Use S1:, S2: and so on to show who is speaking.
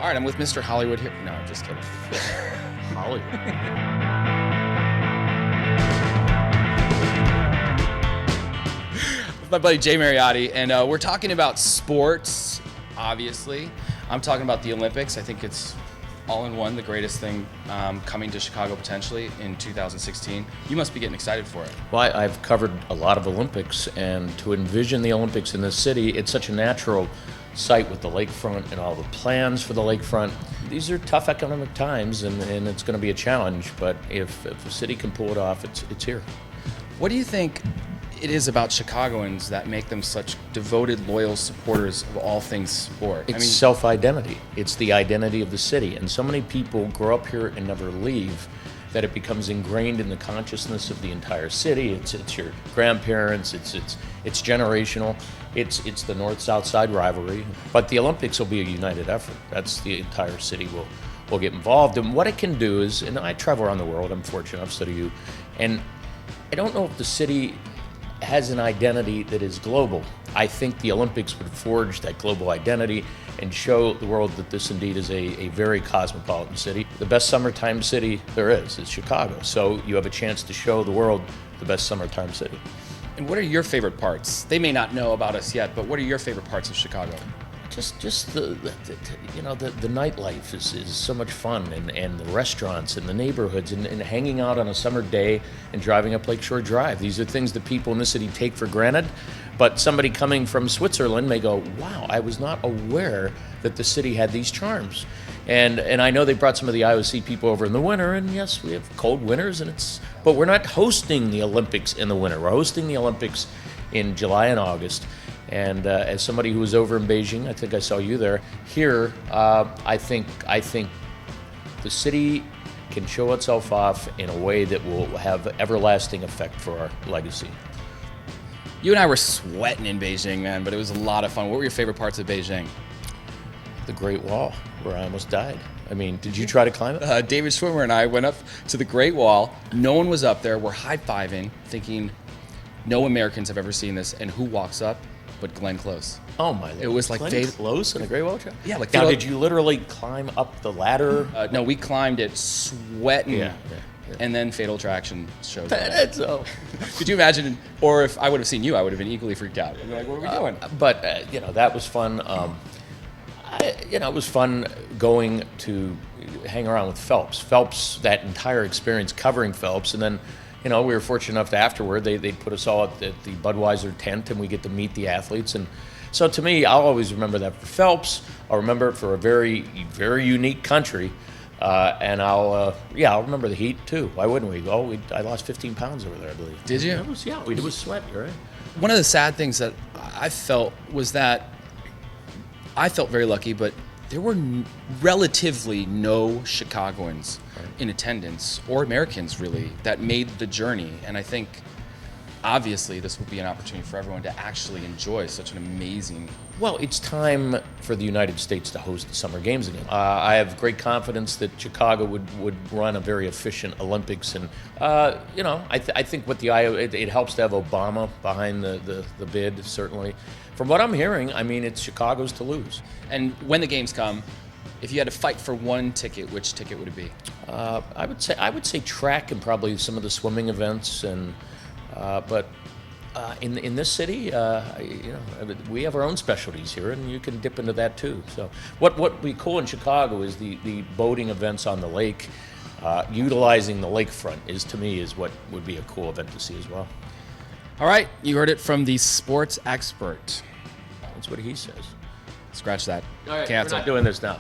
S1: All right, I'm with Mr. Hollywood here. No, I'm just kidding.
S2: Hollywood.
S1: With my buddy Jay Mariotti, and we're talking about sports, obviously. I'm talking about the Olympics. I think it's all in one, the greatest thing coming to Chicago potentially in 2016. You must be getting excited for it.
S2: Well, I've covered a lot of Olympics, and to envision the Olympics in this city, it's such a natural site with the lakefront and all the plans for the lakefront. These are tough economic times, and it's going to be a challenge, but if the city can pull it off, it's here.
S1: What do you think it is about Chicagoans that make them such devoted, loyal supporters of all things sport?
S2: It's self-identity. It's the identity of the city, and so many people grow up here and never leave that it becomes ingrained in the consciousness of the entire city. It's your grandparents. It's generational. It's the North-South Side rivalry. But the Olympics will be a united effort. That's the entire city will get involved. And what it can do is, and I travel around the world. I'm fortunate enough, so do you. And I don't know if the city has an identity that is global. I think the Olympics would forge that global identity and show the world that this indeed is a very cosmopolitan city. The best summertime city there is Chicago. So you have a chance to show the world the best summertime city.
S1: And what are your favorite parts? They may not know about us yet, but what are your favorite parts of Chicago?
S2: Just the nightlife is so much fun, and the restaurants and the neighborhoods and hanging out on a summer day and driving up Lakeshore Drive. These are things that people in the city take for granted, but somebody coming from Switzerland may go, wow, I was not aware that the city had these charms. And I know they brought some of the IOC people over in the winter, and yes, we have cold winters, but we're not hosting the Olympics in the winter. We're hosting the Olympics in July and August. And as somebody who was over in Beijing, I think I saw you there. Here, I think the city can show itself off in a way that will have everlasting effect for our legacy.
S1: You and I were sweating in Beijing, man, but it was a lot of fun. What were your favorite parts of Beijing?
S2: The Great Wall, where I almost died. I mean, did you try to climb it?
S1: David Schwimmer and I went up to the Great Wall. No one was up there. We're high-fiving, thinking no Americans have ever seen this. And who walks up but Glenn Close?
S2: Oh, my Lord.
S1: It was like
S2: Glenn Close in a Great Wall Trail?
S1: Yeah. Like
S2: now, did you literally climb up the ladder?
S1: No, we climbed it sweating.
S2: Yeah.
S1: And then Fatal Attraction showed up.
S2: That's so.
S1: Could you imagine? Or if I would have seen you, I would have been equally freaked out. I'd be like, what are we doing?
S2: But that was fun. It was fun going to hang around with Phelps. Phelps, that entire experience covering Phelps, and then, we were fortunate enough to afterward, they'd put us all at the Budweiser tent, and we get to meet the athletes. And so to me, I'll always remember that for Phelps. I'll remember it for a very, very unique country. And I'll remember the heat too. Why wouldn't we? I lost 15 pounds over there, I believe.
S1: Did you?
S2: It was sweat, you're right.
S1: One of the sad things that I felt was that I felt very lucky, but there were relatively no Chicagoans in attendance, or Americans really, that made the journey. And I think, obviously, this will be an opportunity for everyone to actually enjoy such an amazing...
S2: Well, it's time for the United States to host the Summer Games again. I have great confidence that Chicago would run a very efficient Olympics, and I think what it helps to have Obama behind the bid, certainly. From what I'm hearing, I mean, it's Chicago's to lose.
S1: And when the games come, if you had to fight for one ticket, which ticket would it be?
S2: I would say track and probably some of the swimming events, and but in this city, we have our own specialties here, and you can dip into that too. So what would be cool in Chicago is the boating events on the lake. Utilizing the lakefront to me is what would be a cool event to see as well.
S1: All right, you heard it from the sports expert.
S2: That's what he says.
S1: Scratch that.
S2: All right,
S1: Cancel.
S2: we're not doing this now.